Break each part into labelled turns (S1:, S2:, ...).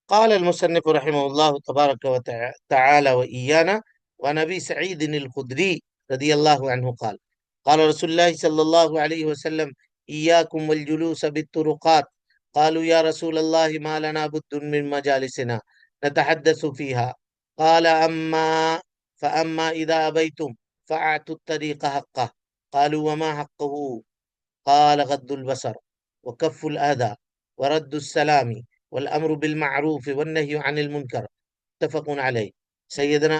S1: قال المصنف رحمه الله تبارك وتعالى وإيانا. ونبي سعيد الخدري رضي الله عنه قال قال رسول الله صلى الله عليه وسلم: إياكم والجلوس بالطرقات. قالوا يا رسول الله ما لنا بد من مجالسنا نتحدث فيها. قال فأما إذا أبيتم فأعطوا الطريق حقه. قالوا وما حقه؟ قال غض البصر وكف الأذى ورد السلام والأمر بالمعروف والنهي عن المنكر. متفق علیہ. سیدنا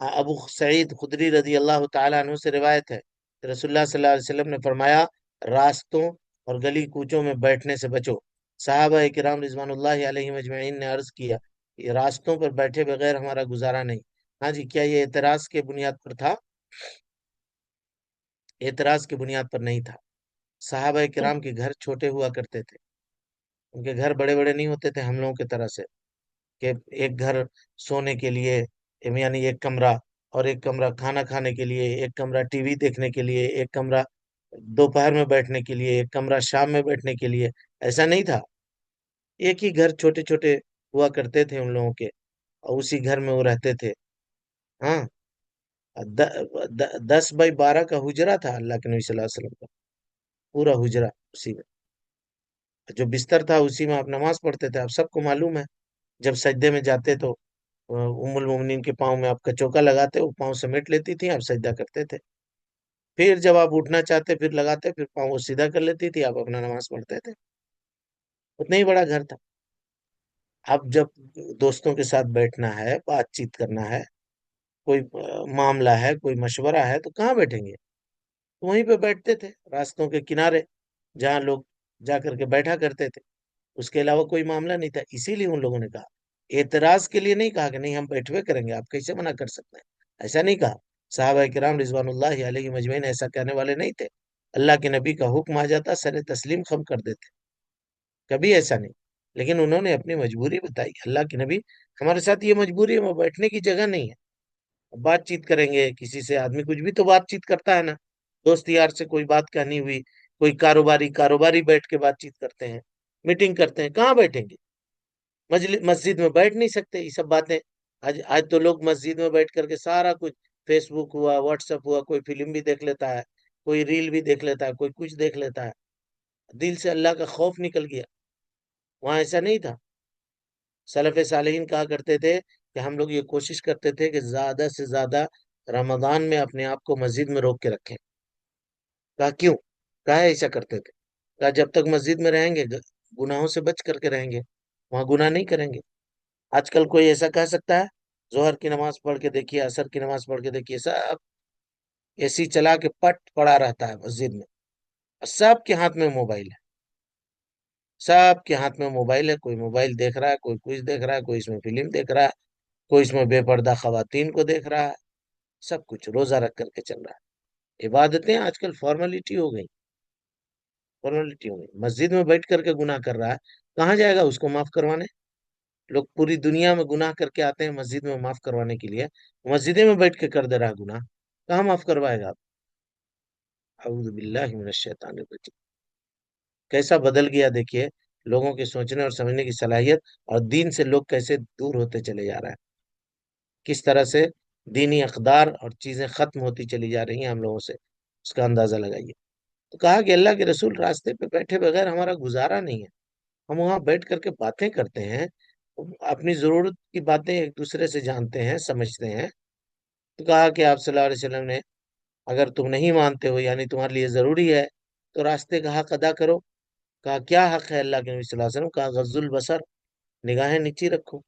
S1: ابو سعید خدری رضی اللہ تعالیٰ عنہ سے روایت ہے کہ رسول اللہ صلی اللہ علیہ وسلم نے فرمایا: راستوں اور گلی کوچوں میں بیٹھنے سے بچو۔ صحابہ کرام رضوان اللہ علیہ مجمعین نے عرض کیا: یہ راستوں پر بیٹھے بغیر ہمارا گزارا نہیں۔ ہاں جی، کیا یہ اعتراض کے بنیاد پر تھا؟ اعتراض کی بنیاد پر نہیں تھا۔ صحابہ کرام کے گھر چھوٹے ہوا کرتے تھے، ان کے گھر بڑے بڑے نہیں ہوتے تھے ہم لوگوں کی طرح سے کہ ایک گھر سونے کے لیے، یعنی ایک کمرہ، اور ایک کمرہ کھانا کھانے کے لیے، ایک کمرہ ٹی وی دیکھنے کے لیے، ایک کمرہ دوپہر میں بیٹھنے کے لیے، ایک کمرہ شام میں بیٹھنے کے لیے۔ ایسا نہیں تھا، ایک ہی گھر چھوٹے چھوٹے ہوا کرتے تھے ان لوگوں کے، اور اسی گھر میں وہ رہتے تھے۔ ہاں، 10 بائی 12 کا حجرہ تھا اللہ کے نبی صلی اللہ علیہ وسلم کا، پورا حجرہ اسی میں، جو بستر تھا اسی میں آپ نماز پڑھتے تھے۔ آپ سب کو معلوم ہے، جب سجدے میں جاتے تو ام المومنین کے پاؤں میں آپ کا چوکا لگاتے، وہ پاؤں سمیٹ لیتی تھی، آپ سجدہ کرتے تھے۔ پھر جب آپ اٹھنا چاہتے پھر لگاتے، پھر پاؤں وہ سیدھا کر لیتی تھی، آپ اپنا نماز پڑھتے تھے۔ اتنا ہی بڑا گھر تھا۔ اب جب دوستوں کے ساتھ بیٹھنا ہے، بات چیت کرنا ہے، کوئی معاملہ ہے، کوئی مشورہ ہے، تو کہاں بیٹھیں گے؟ وہیں پہ بیٹھتے تھے، راستوں کے کنارے، جہاں لوگ جا کر کے بیٹھا کرتے تھے۔ اس کے علاوہ کوئی معاملہ نہیں تھا، اسی لیے ان لوگوں نے کہا، اعتراض کے لیے نہیں کہا کہ نہیں ہم بیٹھوے کریں گے، آپ کیسے منع کر سکتے ہیں، ایسا نہیں کہا۔ صحابہ کرام رضوان اللہ علیہ مجمعین ایسا کہنے والے نہیں تھے۔ اللہ کے نبی کا حکم آ جاتا سر تسلیم خم کر دیتے، کبھی ایسا نہیں۔ لیکن انہوں نے اپنی مجبوری بتائی، اللہ کے نبی ہمارے ساتھ یہ مجبوری ہے، وہ بیٹھنے کی جگہ نہیں ہے، بات چیت کریں گے کسی سے، آدمی کچھ بھی تو بات چیت کرتا ہے نا، دوست یار سے کوئی بات کہنی ہوئی، کوئی کاروباری بیٹھ کے بات چیت کرتے ہیں، میٹنگ کرتے ہیں، کہاں بیٹھیں گے؟ مسجد میں بیٹھ نہیں سکتے، یہ سب باتیں۔ آج تو لوگ مسجد میں بیٹھ کر کے سارا کچھ، فیس بک ہوا، واٹس ایپ ہوا، کوئی فلم بھی دیکھ لیتا ہے، کوئی ریل بھی دیکھ لیتا ہے، کوئی کچھ دیکھ لیتا ہے۔ دل سے اللہ کا خوف نکل گیا، وہاں ایسا نہیں تھا۔ سلف صالحین کہا کرتے تھے کہ ہم لوگ یہ کوشش کرتے تھے کہ زیادہ سے زیادہ رمضان میں اپنے آپ کو مسجد میں روک کے رکھیں۔ کہا کیوں؟ کہا ایسا کرتے تھے، کہا جب تک مسجد میں رہیں گے گناہوں سے بچ کر کے رہیں گے، وہاں گناہ نہیں کریں گے۔ آج کل کوئی ایسا کہہ سکتا ہے؟ ظہر کی نماز پڑھ کے دیکھیے، عصر کی نماز پڑھ کے دیکھیے، سب اے سی چلا کے پٹ پڑا رہتا ہے مسجد میں، اور سب کے ہاتھ میں موبائل ہے، سب کے ہاتھ میں موبائل ہے، کوئی موبائل دیکھ رہا ہے، کوئی کچھ دیکھ رہا ہے، کوئی اس میں فلم دیکھ رہا ہے، کوئی اس میں بے پردہ خواتین کو دیکھ رہا ہے، سب کچھ روزہ رکھ کر کے چل رہا ہے۔ عبادتیں آج کل فارمیلٹی ہو گئی، فارمیلٹی ہو گئی۔ مسجد میں بیٹھ کر کے گناہ کر رہا ہے، کہاں جائے گا اس کو معاف کروانے؟ لوگ پوری دنیا میں گناہ کر کے آتے ہیں مسجد میں معاف کروانے کے لیے، مسجدیں میں بیٹھ کے کر دے رہا ہے گناہ، کہاں معاف کروائے گا؟ اعوذ باللہ من الشیطان الرجیم۔ کیسا بدل گیا دیکھیے لوگوں کے سوچنے اور سمجھنے کی صلاحیت، اور دین سے لوگ کیسے دور ہوتے چلے جا رہے ہیں، کس طرح سے دینی اقدار اور چیزیں ختم ہوتی چلی جا رہی ہیں ہم لوگوں سے، اس کا اندازہ لگائیے۔ تو کہا کہ اللہ کے رسول راستے پہ بیٹھے بغیر ہمارا گزارا نہیں ہے، ہم وہاں بیٹھ کر کے باتیں کرتے ہیں، اپنی ضرورت کی باتیں ایک دوسرے سے جانتے ہیں، سمجھتے ہیں۔ تو کہا کہ آپ صلی اللہ علیہ وسلم نے اگر تم نہیں مانتے ہو، یعنی تمہارے لیے ضروری ہے، تو راستے کا حق ادا کرو۔ کہا کیا حق ہے اللہ کے نبی صلی اللہ علیہ وسلم؟ کہا غض البصر، نگاہیں نیچی رکھو۔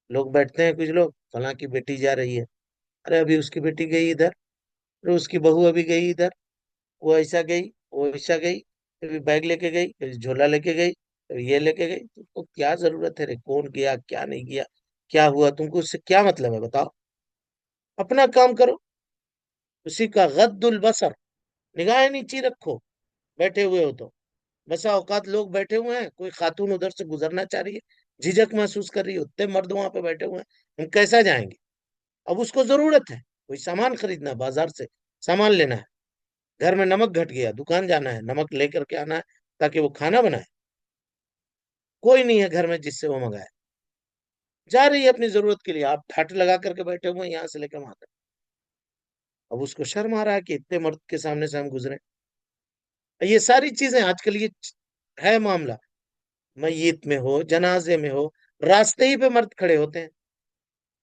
S1: لوگ بیٹھتے ہیں، کچھ لوگ فلاں کی بیٹی جا رہی ہے، ارے ابھی اس کی بیٹی گئی ادھر، ارے اس کی بہو ابھی گئی ادھر، وہ ایسا گئی، وہ ایسا گئی، کبھی بیگ لے کے گئی، کبھی جھولا لے کے گئی، کبھی یہ لے کے گئی۔ تم کو کیا ضرورت ہے رے؟ کون گیا، کیا نہیں گیا، کیا ہوا، تم کو اس سے کیا مطلب ہے؟ بتاؤ، اپنا کام کرو۔ اسی کا غض البصر، نگاہیں نیچی رکھو بیٹھے ہوئے ہو تو۔ بسا اوقات لوگ بیٹھے ہوئے ہیں، کوئی خاتون ادھر سے گزرنا چاہ رہی ہے، جھجک محسوس کر رہی ہے، اتنے مرد وہاں پہ بیٹھے ہوئے ہیں، ہم کیسا جائیں گے؟ اب اس کو ضرورت ہے، کوئی سامان خریدنا ہے، بازار سے سامان لینا ہے، گھر میں نمک گھٹ گیا، دکان جانا ہے، نمک لے کر کے آنا ہے تاکہ وہ کھانا بنائے، کوئی نہیں ہے گھر میں جس سے وہ منگائے، جا رہی ہے اپنی ضرورت کے لیے، آپ ٹھاٹ لگا کر کے بیٹھے ہوئے ہیں یہاں سے لے کے وہاں تک. اب اس کو شرم آ رہا ہے کہ اتنے مرد کے سامنے سے ہم گزرے. یہ ساری چیزیں آج کل یہ ہے معاملہ. میت میں ہو، جنازے میں ہو، راستے ہی پہ مرد کھڑے ہوتے ہیں.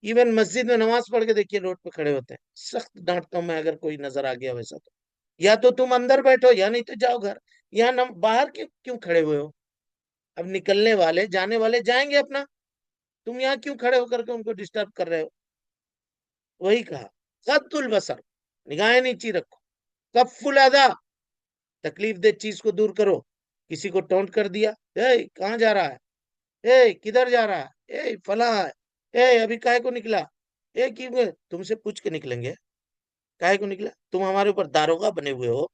S1: ایون مسجد میں نماز پڑھ کے دیکھیے روڈ پہ کھڑے ہوتے ہیں. سخت ڈانٹتا ہوں میں اگر کوئی نظر آ گیا ویسا تو. یا تو تم اندر بیٹھو یا نہیں تو جاؤ گھر. یہاں باہر کیوں کھڑے ہوئے ہو؟ اب نکلنے والے جانے والے جائیں گے اپنا، تم یہاں کیوں کھڑے ہو کر کے ان کو ڈسٹرب کر رہے ہو؟ وہی کہا غض البصر، نگاہیں نیچی رکھو. کف الاذی، تکلیف دہ چیز کو دور کرو. کسی کو ٹونٹ کر دیا، اے کہاں جا رہا ہے، اے کدھر جا رہا ہے، اے فلاں ہے، اے ابھی کاہے کو نکلا، اے تم سے پوچھ کے نکلیں گے کاہے کو نکلا؟ تم ہمارے اوپر داروغہ بنے ہوئے ہو،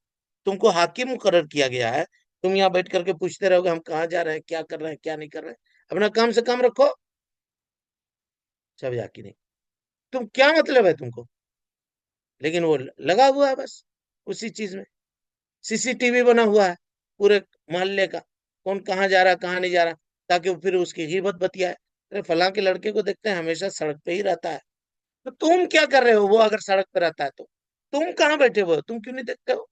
S1: تم کو حاکم مقرر کیا گیا ہے. تم یہاں بیٹھ کر کے پوچھتے رہو گے ہم کہاں جا رہے ہیں، کیا کر رہے ہیں، کیا نہیں کر رہے ہیں. اپنا کام سے کام رکھو. سب یاکی نہیں، تم کیا مطلب ہے تم کو؟ لیکن وہ لگا ہوا ہے بس اسی چیز میں. سی سی ٹی وی بنا ہوا ہے پورے محلے کا، کون کہاں جا رہا کہاں نہیں جا رہا، تاکہ وہ پھر اس کی غیبت بتیا ہے. ارے فلاں کے لڑکے کو دیکھتے ہیں ہمیشہ سڑک پہ ہی رہتا ہے. تو تم کیا کر رہے ہو؟ وہ اگر سڑک پہ رہتا ہے تو تم کہاں بیٹھے ہوئے ہو؟ تم کیوں نہیں دیکھتے ہو؟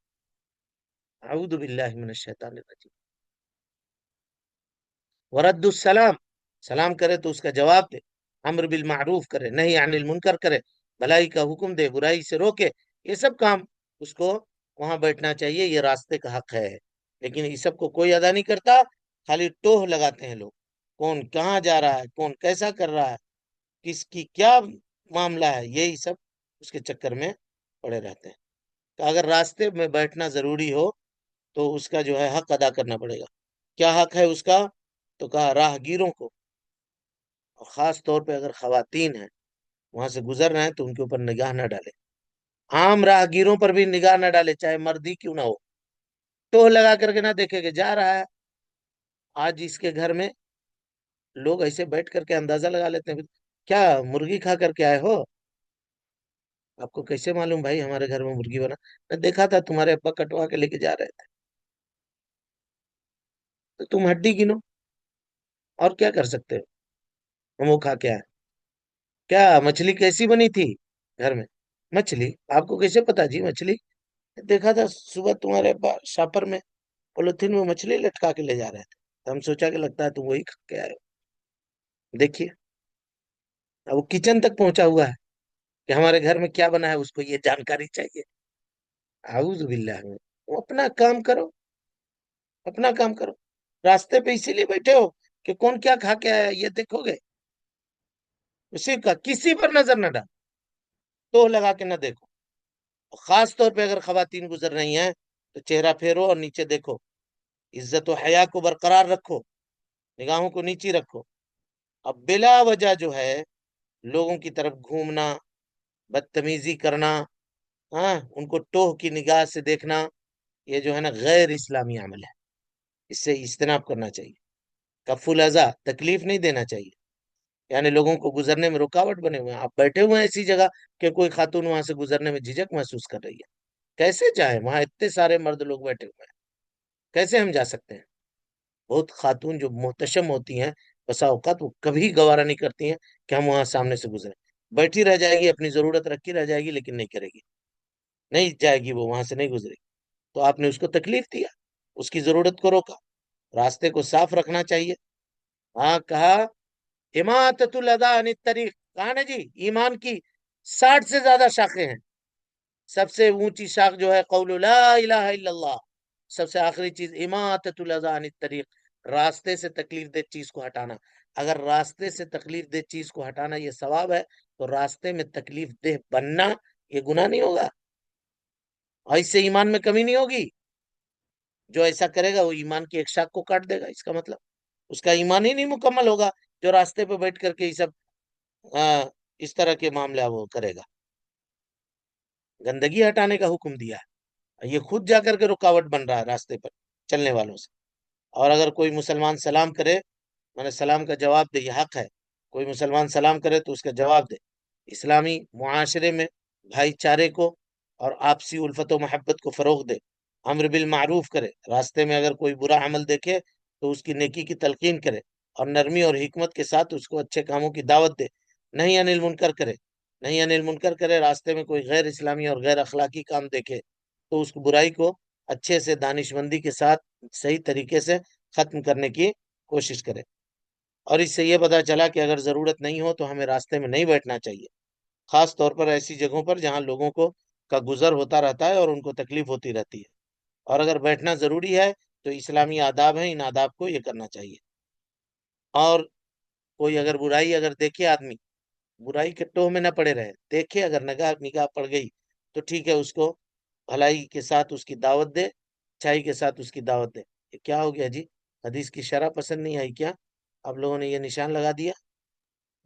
S1: اعوذ باللہ من الشیطان الرجیم. ورد السلام، سلام کرے تو اس کا جواب دے. امر بالمعروف کرے، نہی عن المنکر کرے، بھلائی کا حکم دے، برائی سے روکے. یہ سب کام اس کو وہاں بیٹھنا چاہیے. یہ راستے کا حق ہے. لیکن یہ سب کو کوئی ادا نہیں کرتا. خالی ٹوہ لگاتے ہیں لوگ. کون کہاں جا رہا ہے، کون کیسا کر رہا ہے، کس کی کیا معاملہ ہے، یہی سب اس کے چکر میں پڑے رہتے ہیں. تو اگر راستے میں بیٹھنا ضروری ہو تو اس کا جو ہے حق ادا کرنا پڑے گا. کیا حق ہے اس کا؟ تو کہا راہ گیروں کو، اور خاص طور پہ اگر خواتین ہیں وہاں سے گزر رہے ہیں تو ان کے اوپر نگاہ نہ ڈالے. عام راہ گیروں پر بھی نگاہ نہ ڈالے، چاہے مردی کیوں نہ ہو. ٹوہ لگا کر کے نہ دیکھے کہ جا رہا ہے. آج اس کے گھر میں لوگ ایسے بیٹھ کر کے اندازہ لگا لیتے ہیں، کیا مرغی کھا کر کے آئے ہو؟ آپ کو کیسے معلوم بھائی ہمارے گھر میں مرغی بنا؟ میں دیکھا تھا تمہارے ابا کٹوا کے لے کے جا رہے تھے. تو تم ہڈی گنو، اور کیا کر سکتے ہو؟ ہم وہ کھا کے آئے. کیا مچھلی کیسی بنی تھی گھر میں؟ مچھلی آپ کو کیسے پتا جی؟ مچھلی دیکھا تھا صبح تمہارے ابا شاپر میں پولیتھین میں مچھلی لٹکا کے لے جا رہے تھے، تو ہم سوچا کہ لگتا ہے تم وہی کھا کے آئے ہو. دیکھیے اب وہ کچن تک پہنچا ہوا ہے کہ ہمارے گھر میں کیا بنا ہے اس کو یہ جانکاری چاہیے. اعوذ باللہ من. وہ اپنا کام کرو، اپنا کام کرو. راستے پہ اسی لیے بیٹھے ہو کہ کون کیا کھا کے آیا یہ دیکھو گے. اسی کا کسی پر نظر نہ ڈال، تو لگا کے نہ دیکھو. خاص طور پہ اگر خواتین گزر رہی ہیں تو چہرہ پھیرو اور نیچے دیکھو. عزت و حیا کو برقرار رکھو، نگاہوں کو نیچی رکھو. اب بلا وجہ جو ہے لوگوں کی طرف گھومنا، بدتمیزی کرنا، ہاں ان کو ٹوہ کی نگاہ سے دیکھنا، یہ جو ہے نا غیر اسلامی عمل ہے. اس سے اجتناب کرنا چاہیے. کف الاذی، تکلیف نہیں دینا چاہیے. یعنی لوگوں کو گزرنے میں رکاوٹ بنے ہوئے ہیں. آپ بیٹھے ہوئے ہیں ایسی جگہ کہ کوئی خاتون وہاں سے گزرنے میں جھجک محسوس کر رہی ہے. کیسے جائیں؟ وہاں اتنے سارے مرد لوگ بیٹھے ہوئے ہیں، کیسے ہم جا سکتے ہیں؟ بہت خاتون جو محتشم ہوتی ہیں بسا اوقات وہ کبھی گوارا نہیں کرتی ہیں کہ ہم وہاں سامنے سے گزریں. بیٹھی رہ جائے گی، اپنی ضرورت رکھی رہ جائے گی، لیکن نہیں کرے گی، نہیں جائے گی، وہ وہاں سے نہیں گزرے گی. تو آپ نے اس کو تکلیف دیا، اس کی ضرورت کو روکا. راستے کو صاف رکھنا چاہیے. ہاں کہا اماطۃ الاذی عن الطریق. کہا نا جی ایمان کی 60 سے زیادہ شاخیں ہیں. سب سے اونچی شاخ جو ہے قول لا الہ الا اللہ. سب سے آخری چیز اماطۃ الاذی عن الطریق، راستے سے تکلیف دہ چیز کو ہٹانا. اگر راستے سے تکلیف دہ چیز کو ہٹانا یہ ثواب ہے تو راستے میں تکلیف دہ بننا یہ گناہ نہیں ہوگا، اور اس سے ایمان میں کمی نہیں ہوگی. جو ایسا کرے گا وہ ایمان کی ایک شاخ کو کاٹ دے گا. اس کا مطلب اس کا ایمان ہی نہیں مکمل ہوگا جو راستے پہ بیٹھ کر کے یہ سب اس طرح کے معاملہ وہ کرے گا. گندگی ہٹانے کا حکم دیا ہے، یہ خود جا کر کے رکاوٹ بن رہا ہے راستے پر چلنے والوں سے. اور اگر کوئی مسلمان سلام کرے، میں نے سلام کا جواب دے، یہ حق ہے. کوئی مسلمان سلام کرے تو اس کا جواب دے. اسلامی معاشرے میں بھائی چارے کو اور آپسی الفت و محبت کو فروغ دے. امر بالمعروف کرے، راستے میں اگر کوئی برا عمل دیکھے تو اس کی نیکی کی تلقین کرے. اور نرمی اور حکمت کے ساتھ اس کو اچھے کاموں کی دعوت دے، نہیں انل منکر کرے، نہیں انل منکر کرے، راستے میں کوئی غیر اسلامی اور غیر اخلاقی کام دیکھے تو اس برائی کو اچھے سے دانش مندی کے ساتھ صحیح طریقے سے ختم کرنے کی کوشش کرے۔ اور اس سے یہ پتا چلا کہ اگر ضرورت نہیں ہو تو ہمیں راستے میں نہیں بیٹھنا چاہیے، خاص طور پر ایسی جگہوں پر جہاں لوگوں کو کا گزر ہوتا رہتا ہے اور ان کو تکلیف ہوتی رہتی ہے، اور اگر بیٹھنا ضروری ہے تو اسلامی آداب ہیں، ان آداب کو یہ کرنا چاہیے۔ اور کوئی اگر برائی اگر دیکھے آدمی، برائی کے ٹوہ میں نہ پڑے رہے، دیکھے اگر نگاہ پڑ گئی تو ٹھیک ہے، اس کو بھلائی کے ساتھ اس کی دعوت دے، اچھائی کے ساتھ اس کی دعوت دے۔ یہ کیا ہو گیا جی؟ حدیث کی شرح پسند نہیں آئی کیا؟ آپ لوگوں نے یہ نشان لگا دیا۔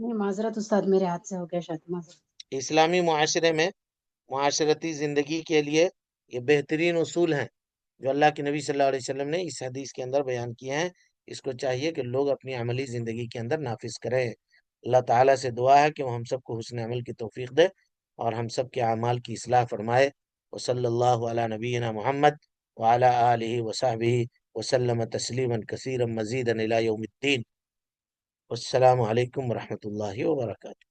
S2: نہیں معذرت استاد، میرے ہاتھ سے ہو گیا شاید، معذرت۔
S1: اسلامی معاشرے میں معاشرتی زندگی کے لیے یہ بہترین اصول ہیں جو اللہ کے نبی صلی اللہ علیہ وسلم نے اس حدیث کے اندر بیان کیے ہیں، اس کو چاہیے کہ لوگ اپنی عملی زندگی کے اندر نافذ کریں۔ اللہ تعالیٰ سے دعا ہے کہ وہ ہم سب کو حسن عمل کی توفیق دے اور ہم سب کے اعمال کی اصلاح فرمائے۔ وصلی اللہ علی نبینا محمد وعلی آلہ وصحبہ وسلم تسلیما کثیرا مزیدا الی یوم الدین۔ والسلام علیکم ورحمۃ اللہ وبرکاتہ۔